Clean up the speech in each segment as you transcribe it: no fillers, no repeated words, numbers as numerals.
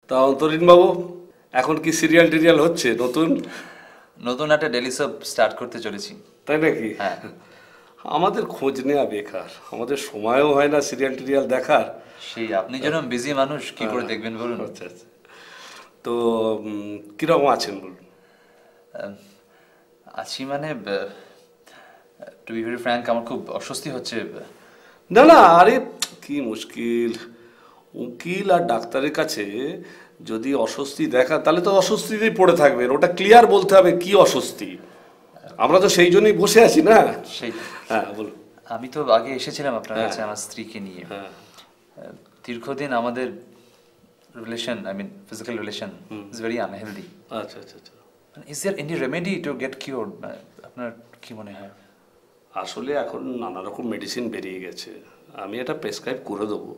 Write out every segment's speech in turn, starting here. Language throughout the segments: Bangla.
তা অন্তরীণ বাবু, এখন কি সিরিয়াল টিরিয়াল হচ্ছে নতুন? নতুন একটা ডেলি সব স্টার্ট করতে চলেছি। তাই নাকি? হ্যাঁ। আমাদের খোঁজ নেওয়া বেকার, আমাদের সময়ও হয় না সিরিয়াল টিরিয়াল দেখার। সেই আপনি যেন বিজি মানুষ, কি করে দেখবেন বলুন। আচ্ছা আচ্ছা। তো কিরকম আছেন বলুন? আহ, আছি মানে, টু বি ভেরি ফ্র্যাঙ্ক, আমার খুব অস্বস্তি হচ্ছে। না না, আরে কি মুশকিল! উকিল আর ডাক্তারের কাছে যদি অস্বস্তি দেখা তাহলে তো অস্বস্তিতেই পড়ে থাকবেন, ওটা ক্লিয়ার বলতে হবে কি অস্বস্তি। আমরা তো সেই জন্যই বসে আছি না। সেই হ্যাঁ বলুন। আমি তো আগে এসেছিলাম আপনার হ্যাঁ কাছে আমার স্ত্রীকে নিয়ে। হ্যাঁ। দীর্ঘদিন আমাদের relation, I mean physical relation, is very unhealthy. আচ্ছা আচ্ছা আচ্ছা। Is there any remedy to get cure? আপনার কি মনে হয়? আসলে এখন নানা রকম মেডিসিন বেরিয়ে গেছে, আমি এটা প্রেসক্রাইব করে দেবো,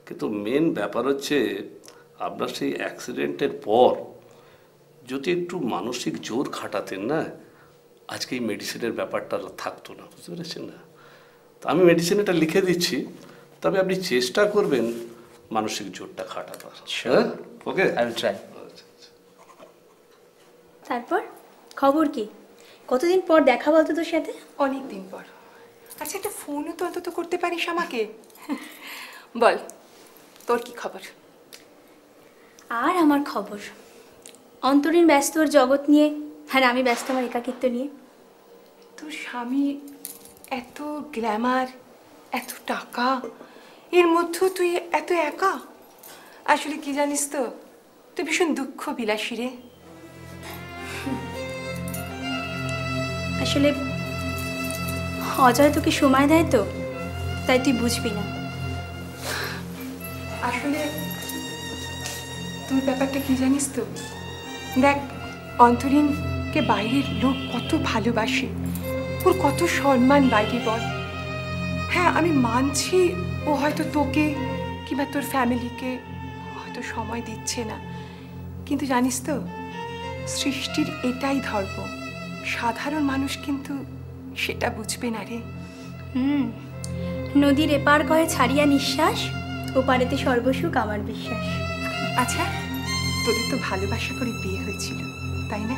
কিন্তু মেন ব্যাপার হচ্ছে আপনার সেই অ্যাক্সিডেন্টের পর যদি একটু মানসিক জোর খাটাতেন না, আজকে এই মেডিসিনের ব্যাপারটা আর থাকতো না, বুঝতে পেরেছেন না? তো আমি মেডিসিন এটা লিখে দিচ্ছি, তবে আপনি চেষ্টা করবেন মানসিক জোরটা খাটাবার। হ্যাঁ, ওকে। I will try. তারপর খবর কি? কতদিন পর দেখা বলতো তোর সাথে? অনেক দিন পর। আচ্ছা, একটা ফোনও তো অন্তত করতে পারিস আমাকে। বল, তোর কি খবর? আর আমার খবর, অন্তরীণ ব্যস্ত ওর জগৎ নিয়ে, আর আমি ব্যস্ত আমার একাকিত্ব নিয়ে। তোর স্বামী এত গ্ল্যামার, এত টাকা, এর মধ্যেও তুই এত একা। আসলে কি জানিস তো, তুই ভীষণ দুঃখ বিলাসী রে। আসলে অজয় তোকে সময় দেয় তো, তাই তুই বুঝবি না। আসলে তুই ব্যাপারটা কি জানিস তো, দেখ, অন্তরীণকে বাইরের লোক কত ভালোবাসে, ওর কত সম্মান বাইরে, বল। হ্যাঁ, আমি মানছি ও হয়তো তোকে কিংবা তোর ফ্যামিলিকে হয়তো সময় দিচ্ছে না, কিন্তু জানিস তো, সৃষ্টির এটাই ধর্ম, সাধারণ মানুষ কিন্তু সেটা বুঝবে না রে। নদীর এপার কয়ে ছাড়িয়া নিঃশ্বাস, ওপারেতে সর্বসুখ আমার বিশ্বাস। আচ্ছা, তোদের তো ভালোবাসা করে বিয়ে হয়েছিল, তাই না?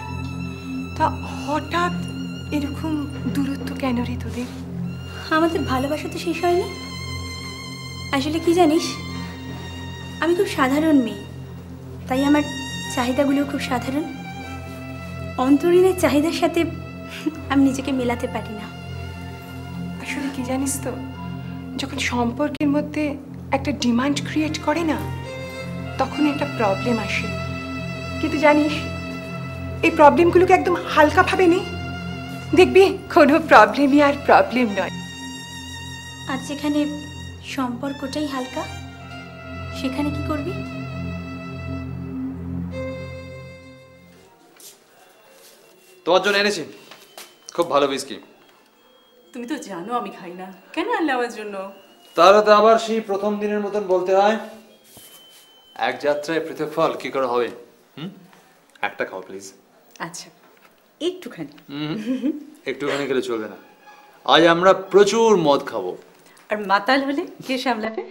তা হঠাৎ এরকম দূরত্ব কেন রে তোদের? আমাদের ভালোবাসা তো শেষ হয়নি। আসলে কি জানিস, আমি খুব সাধারণ মেয়ে, তাই আমার চাহিদাগুলো খুব সাধারণ। অন্তরীণের চাহিদার সাথে আমি নিজেকে মেলাতে পারি না। আসলে কি জানিস তো, যখন সম্পর্কের মধ্যে একটা ডিমান্ড ক্রিয়েট করে না, তখন একটা প্রবলেম আসে। কিন্তু জানিস, এই প্রবলেমগুলোকে একদম হালকাভাবে নে, দেখবি কোনো প্রবলেমই আর প্রবলেম নয়। আর যেখানে সম্পর্কটাই হালকা, সেখানে কি করবি? তোমার জন্য এনেছি খুব ভালো বিস্কি। তুমি তো জানো আমি খাই না, কেন আনলে আমার জন্য? তাহলে তো আবার সেই প্রথম দিনের মতন বলতে হয়, এক যাত্রায় পৃথক ফল কি করে হবে। একটা খাও প্লিজ। আচ্ছা, একটুখানি। একটুখানি খেলে চলবে না, আজ আমরা প্রচুর মদ খাবো। আর মাতাল হলে কে সামলাবে?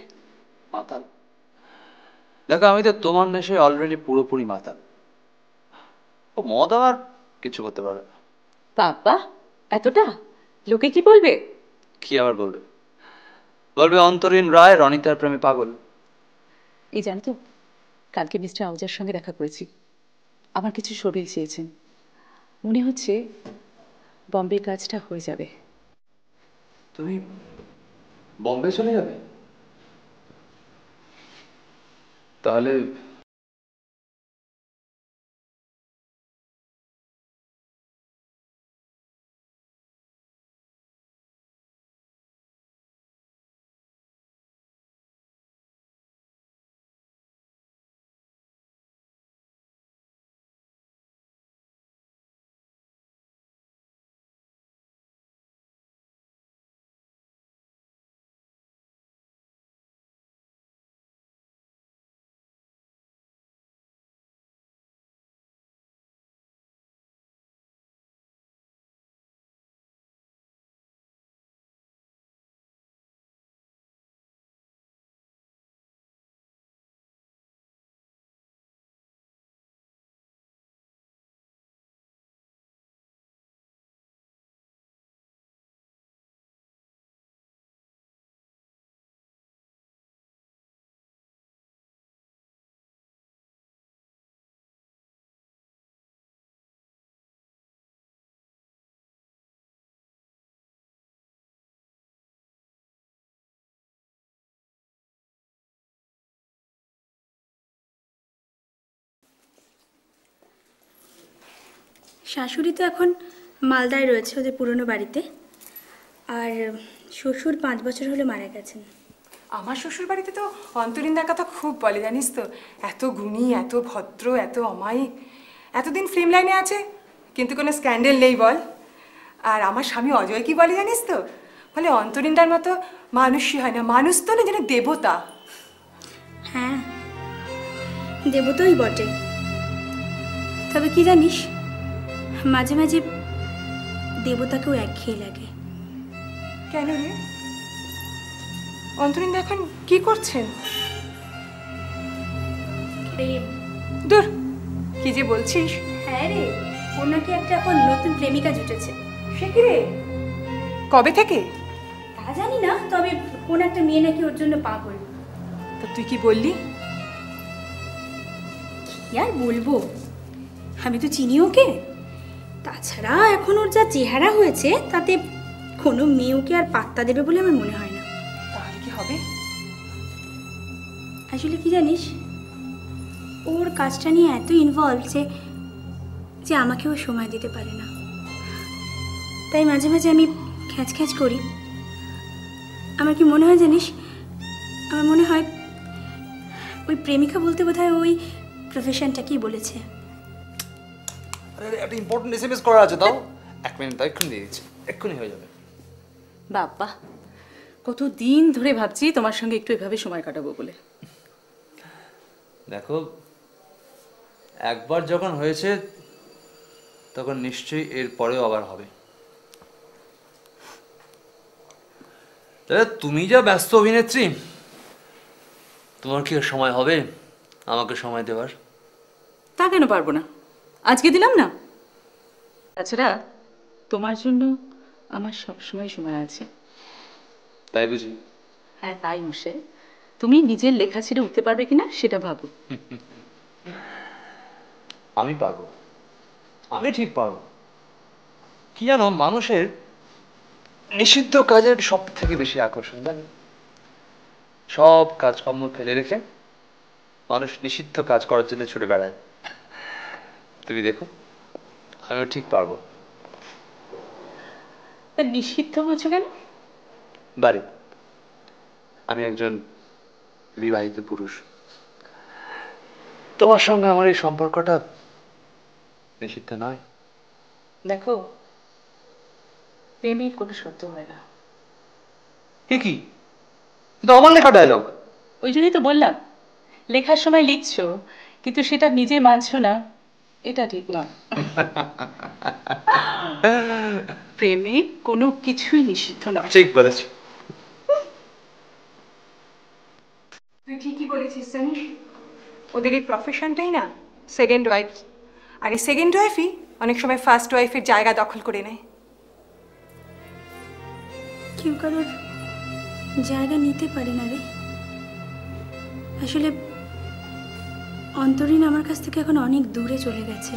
মাতাল? দেখো, আমি তো তোমার নেশায় অলরেডি পুরোপুরি মাতাল। ও মদ আবার কিছু করতে পারবে না। বাবা, এতটা? লোকে কি বলবে? কি আবার বলবে? বলবে অন্তরীণ রায় রনিতার প্রেমে পাগল। এই জানো তো, কালকে মিস্টার আউজার সঙ্গে দেখা করেছি। আমার কিছু ছবি চেয়েছেন। মনে হচ্ছে বম্বে কাজটা হয়ে যাবে। তুমি বম্বে চলে যাবে? তাহলে শাশুড়ি তো এখন মালদায় রয়েছে ওদের পুরনো বাড়িতে, আর শ্বশুর 5 বছর হলো মারা গেছেন। আমার শ্বশুর বাড়িতে তো অন্তরিন্দার কথা খুব বলে, জানিস তো, এত গুণী, এত ভদ্র, এত অমায়িক, এতদিন ফিল্ম লাইনে আছে কিন্তু কোনো স্ক্যান্ডেল নেই বল। আর আমার স্বামী অজয় কি বলে জানিস তো, বলে অন্তরিন্দার মতো মানুষই হয় না, মানুষ তো না, যেন দেবতা। হ্যাঁ, দেবতাই বটে। তবে কি জানিস, মাঝে মাঝে দেবতাকেও একঘেয়ে লাগে। কেন রে? অন্তরিন্দা এখন কি করছেন? দূর, কি যে বলছিস? হ্যাঁ রে, ওর নাকি একটা এখন নতুন প্রেমিকা জুটেছে। সে কি রে? কবে থেকে? তা জানি না, তবে কোন একটা মেয়ে নাকি ওর জন্য পাগল। তা তুই কি বললি? কি আর বলবো, আমি তো চিনি ওকে। তাছাড়া এখন ওর যা চেহারা হয়েছে তাতে কোনো মেয়ে ওকে আর পাত্তা দেবে বলে আমার মনে হয় না। তাহলে কি হবে? আসলে কি জানিস, ওর কাজটা নিয়ে এত ইনভলভ যে আমাকেও সময় দিতে পারে না। তাই মাঝে মাঝে আমি খ্যাচ খ্যাচ করি। আমার কি মনে হয় জানিস, আমার মনে হয় ওই প্রেমিকা বলতে বোধহয় ওই প্রফেশনটাকেই বলেছে। আরে একটা ইম্পর্টেন্ট এসএমএস করা আছে, দাও 1 মিনিট, দাও, এক্ষুনি দিয়ে দিচ্ছি, এক্ষুনি হয়ে যাবে। বাবা, কত দিন ধরে ভাবছি তোমার সঙ্গে একটু এভাবে সময় কাটাবো বলে। দেখো, একবার যখন হয়েছে তখন নিশ্চয়ই এর পরেও আবার হবে। তুমি যা ব্যস্ত অভিনেত্রী, তোমার কি সময় হবে আমাকে সময় দেওয়ার? তা কেন পারবো না, আজকে দিলাম না। তাছাড়া তোমার জন্য আমার সবসময় সময় আছে। তাই বুঝি? হ্যাঁ তাই মশাই, তুমি নিজের লেখা ছেড়ে উঠতে পারবে কিনা সেটা ভাবো। আমি পারবো, আমি ঠিক পারবো। কি জানো, মানুষের নিষিদ্ধ কাজের সব থেকে বেশি আকর্ষণ, জানো? সব কাজকর্ম ফেলে রেখে মানুষ নিষিদ্ধ কাজ করার জন্য ছুটে বেড়ায়। তুমি দেখো, আমিও ঠিক পারবো। তা নিষিদ্ধ বলছো কেন? বাড়ি, আমি একজন বিবাহিত পুরুষ, তোমার সঙ্গে আমার এই সম্পর্কটা নিষিদ্ধ নয়। দেখো, প্রেমের কোনো শর্ত হয় না। কি কিন্তু আমার লেখা ডায়লগ। ওই জন্যই তো বললাম, লেখার সময় লিখছো কিন্তু সেটা নিজে মানছো না, এটা ঠিক নয়। প্রেমে কোনো কিছুই নিষিদ্ধ নয়। ঠিক বলেছি। তুই ঠিকই বলেছিস জানিস, ওদের এই প্রফেশনটাই না সেকেন্ড ওয়াইফ, আর এই সেকেন্ড ওয়াইফই অনেক সময় ফার্স্ট ওয়াইফের জায়গা দখল করে নেয়। কেউ কারোর জায়গা নিতে পারে না রে। আসলে অন্তরীণ আমার কাছ থেকে এখন অনেক দূরে চলে গেছে,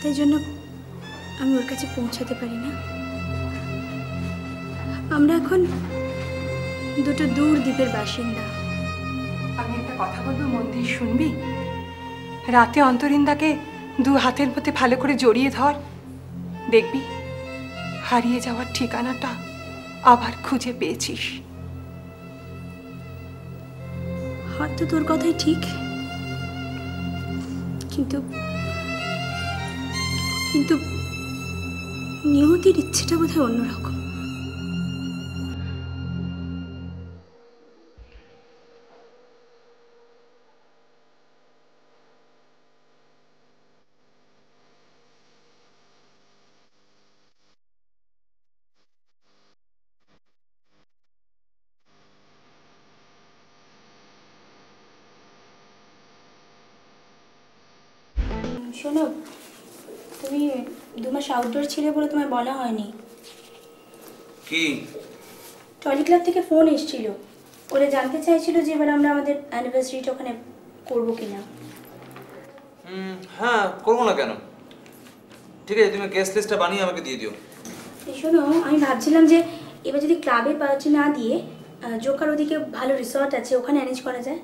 তাই জন্য আমি ওর কাছে পৌঁছাতে পারি না। আমরা এখন দুটো দূর দ্বীপের বাসিন্দা। আমি একটা কথা বলবো, মন দিয়ে শুনবি? রাতে অন্তরিন্দাকে 2 হাতের মধ্যে ভালো করে জড়িয়ে ধর, দেখবি হারিয়ে যাওয়ার ঠিকানাটা আবার খুঁজে পেয়েছিস। হয়তো তোর কথাই ঠিক, কিন্তু কিন্তু নিয়তির ইচ্ছেটা বোধহয় অন্যরকম। শোনো, তুমি 2 মাস আউটডোর ছিলে বলে তোমায় বলা হয়নি। কি? টলি ক্লাব থেকে ফোন এসেছিল, ওরা জানতে চাইছিল যে এবার আমরা আমাদের অ্যানিভার্সারিটা ওখানে করবো কিনা। হ্যাঁ, করবো না কেন? ঠিক আছে, তুমি গেস্ট লিস্টটা বানিয়ে আমাকে দিয়ে দিও। শোনো, আমি ভাবছিলাম যে এবার যদি ক্লাবে পার্টি না দিয়ে জোকার ওদিকে ভালো রিসর্ট আছে, ওখানে অ্যারেঞ্জ করা যায়।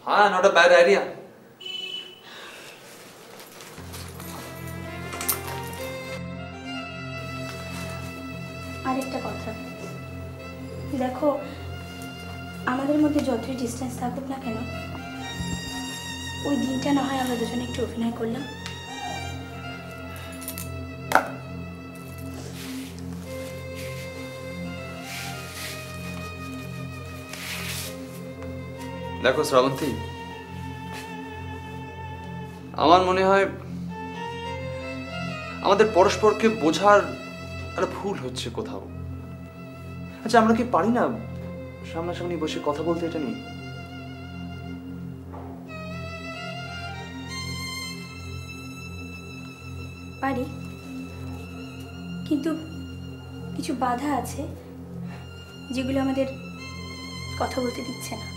হ্যাঁ, নট আ ব্যাড আইডিয়া। আরেকটা কথা, দেখো আমাদের মধ্যে যতই ডিস্টেন্স থাকুক না কেন, ওই দিনটা না হয় আমরা দুজনে একটু অভিনয় করলাম। দেখো শ্রাবন্তী, আমার মনে হয় আমাদের পরস্পরকে বোঝার একটা ভুল হচ্ছে কোথাও। আচ্ছা, আমরা কি পারি না সামনাসামনি বসে কথা বলতে এটা নিয়ে? পারি, কিন্তু কিছু বাধা আছে যেগুলো আমাদের কথা বলতে দিচ্ছে না।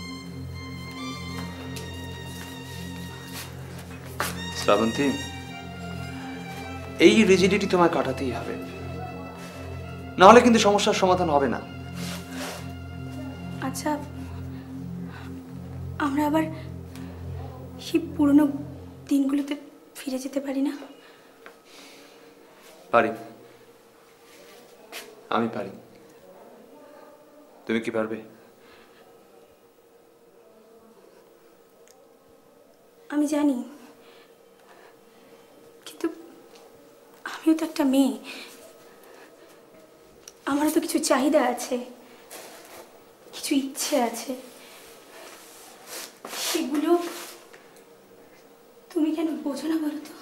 শ্রাবন্তী, এই রিজিডিটি তোমায় কাটাতেই হবে, নাহলে কিন্তু সমস্যার সমাধান হবে না। আচ্ছা, আমরা আবার সেই পুরনো দিনগুলোতে ফিরে যেতে পারি না? পারি, আমি পারি। তুমি কি পারবে? আমি জানি, কিন্তু আমিও তো একটা মেয়ে, আমারও তো কিছু চাহিদা আছে, কিছু ইচ্ছে আছে, সেগুলো তুমি কেন বোঝো না বলো তো?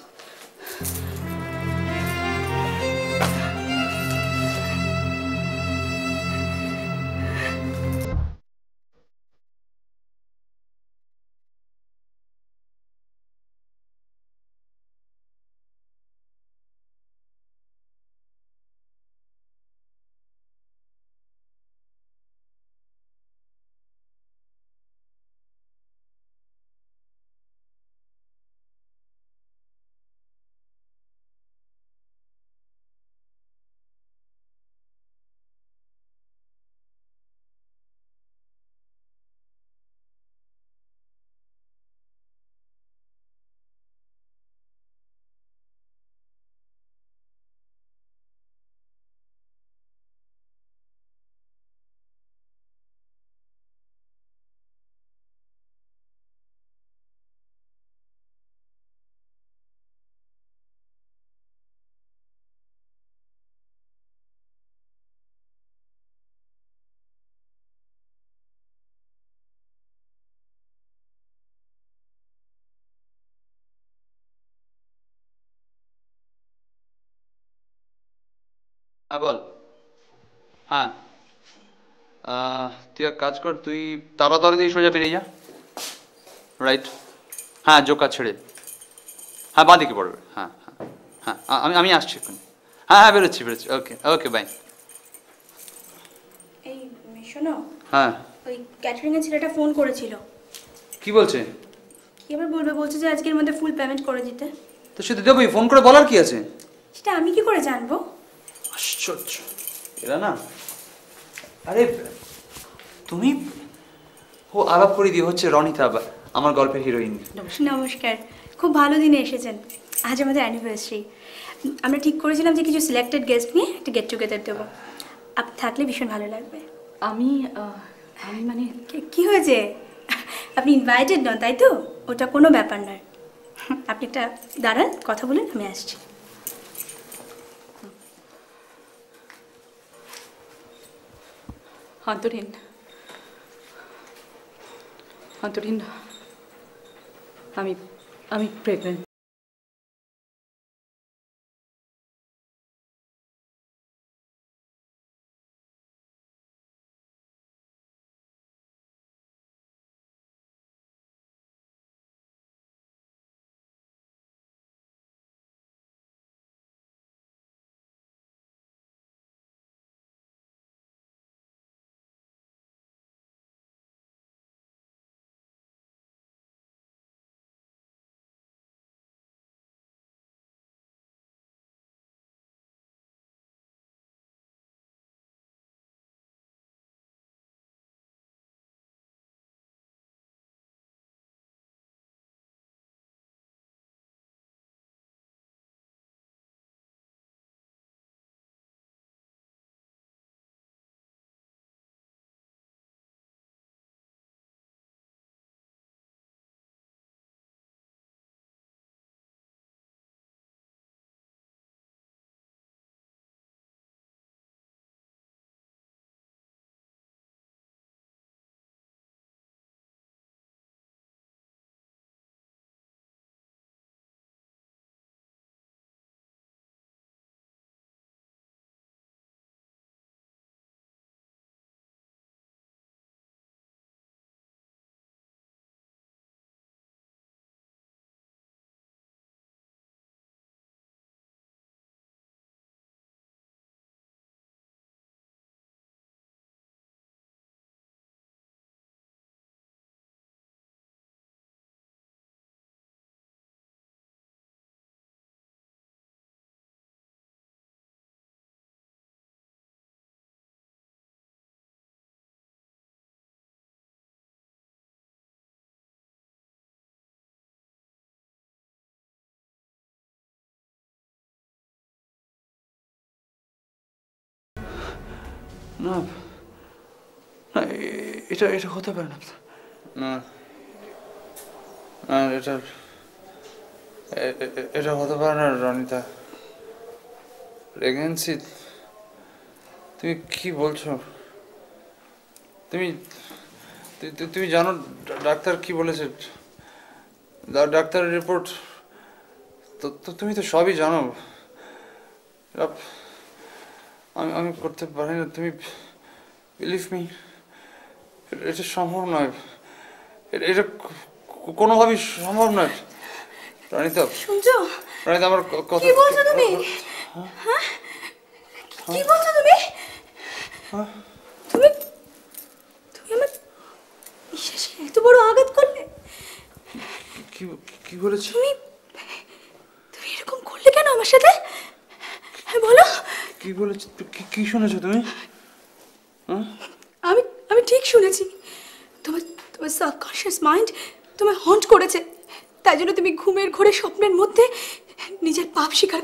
হ্যাঁ বল। হ্যাঁ, তুই এক কাজ কর, তুই তাড়াতাড়ি দিয়ে সোজা বেরিয়ে যা। রাইট, হ্যাঁ জোকা ছেড়ে, হ্যাঁ বাঁ দিকে পড়বে। হ্যাঁ হ্যাঁ হ্যাঁ, আমি আমি আসছি এখন। হ্যাঁ হ্যাঁ, বেরোচ্ছি বেরোচ্ছি। ওকে ওকে, বাই। এই শোনো, হ্যাঁ, ওই ক্যাটারিং এর ছেলেটা ফোন করেছিল। কি বলছে? কি আবার বলবে, বলছে যে আজকের মধ্যে ফুল পেমেন্ট করে দিতে। তো সে তো দেবোই, ফোন করে বলার কি আছে? সেটা আমি কি করে জানবো? আশ্চর্য এরা না। আরে তুমি, ও আলাপ করে দিয়ে হচ্ছে রনিতা, আমার গল্পের হিরোইন। নমস্কার, খুব ভালো দিনে এসেছেন। আজ আমাদের অ্যানিভার্সারি, আমরা ঠিক করেছিলাম যে কিছু সিলেক্টেড গেস্ট নিয়ে একটা গেট টুগেদার দেবো। আপনি থাকলে ভীষণ ভালো লাগবে। আমি আমি মানে কি হয়েছে? আপনি ইনভাইটেড নন তাই তো? ওটা কোনো ব্যাপার নয়। আপনি একটা দাঁড়ান, কথা বলুন, আমি আসছি। অন্তরীণ, অন্তরীণ, আমি আমি প্রেগনেন্ট। না না, এটা এটা হতে পারে না। না না, এটা এটা হতে পারে না রনিতা। প্রেগন্যান্সি? তুমি কি বলছো? তুমি তুমি জানো ডাক্তার কি বলেছে? ডাক্তারের রিপোর্ট তো তুমি তো সবই জানো। আমি আমি করতে পারি না, তুমি বিলিভ মি, এটা সম্ভব নয়, এটা কোনোভাবেই সম্ভব নয়। রনিতা, শুনছো? রনিতা আমার কথা কি বলছো তুমি? হ্যাঁ, কি বলছো তুমি? তুমি তুমি আমার বিশ্বাসে এত বড় আঘাত করলে? কি কি বলেছি? তুমি তুমি এরকম করলে কেন আমার সাথে? হ্যাঁ বলো। কি বলেছি? কি শুনেছো তুমি? আমি আমি ঠিক শুনেছি। তোমার তোমার সাবকনশিয়াস মাইন্ড তোমায় হন্ট করেছে, তাই জন্য তুমি ঘুমের ঘোরে স্বপ্নের মধ্যে নিজের পাপ স্বীকার।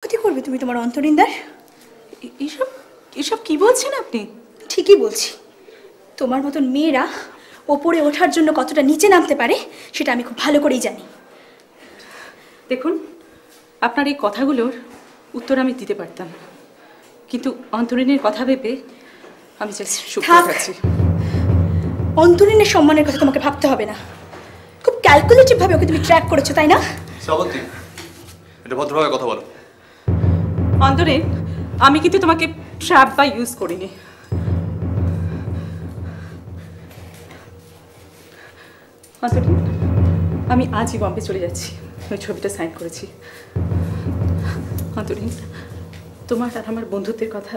ক্ষতি করবে তুমি তোমার অন্তরিন্দার? এসব এসব কি বলছেন আপনি? ঠিকই বলছি। তোমার মতন মেয়েরা ওপরে ওঠার জন্য কতটা নিচে নামতে পারে সেটা আমি খুব ভালো করেই জানি। দেখুন, আপনার এই কথাগুলোর উত্তর আমি দিতে পারতাম, কিন্তু অন্তরিনের কথা ভেবে আমি জাস্ট চুপ থাক। করে আছি। অন্তরিনের সম্মানের কথা তোমাকে ভাবতে হবে না। খুব ক্যালকুলেটিভ ভাবে ওকে তুমি ট্র্যাক করেছো, তাই না? শ্রাবন্তী, এটা ভদ্রভাবে কথা বলো। অন্তরিন, আমি কিন্তু তোমাকে ট্র্যাপ বা ইউজ করিনি। অন্তরিন, আমি আজই বম্বে চলে যাচ্ছি, ওই ছবিটা সাইন করেছি। অন্তরিন, তোমার আর আমার বন্ধুত্বের কথা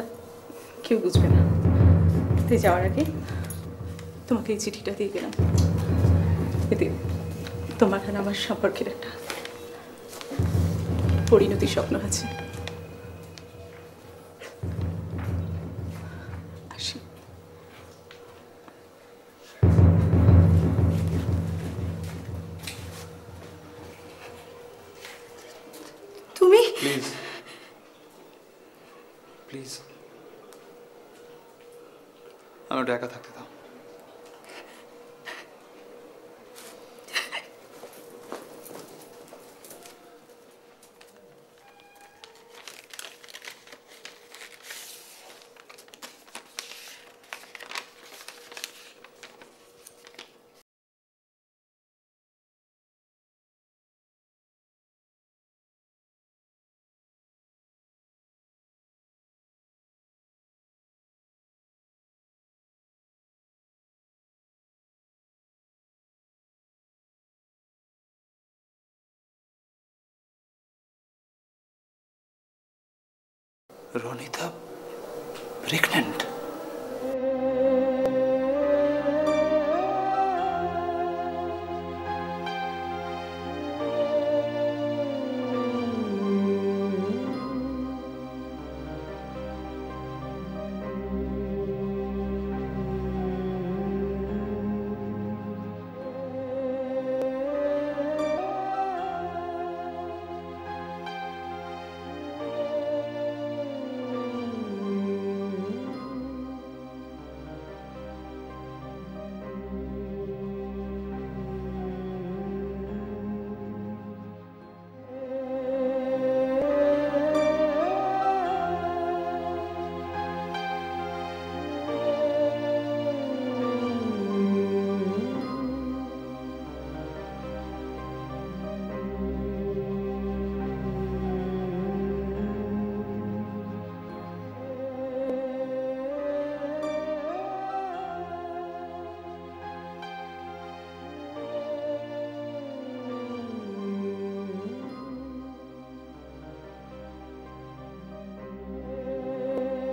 কেউ বুঝবে না, তাই যাওয়ার আগে তোমাকে এই চিঠিটা দিয়ে গেলাম। এতে তোমার আর আমার সম্পর্কের একটা পরিণতির স্বপ্ন আছে। আসি। তুমি প্লিজ প্লিজ আমি ওটা একা থাকতে দাও। রনিতা প্রেগন্যান্ট?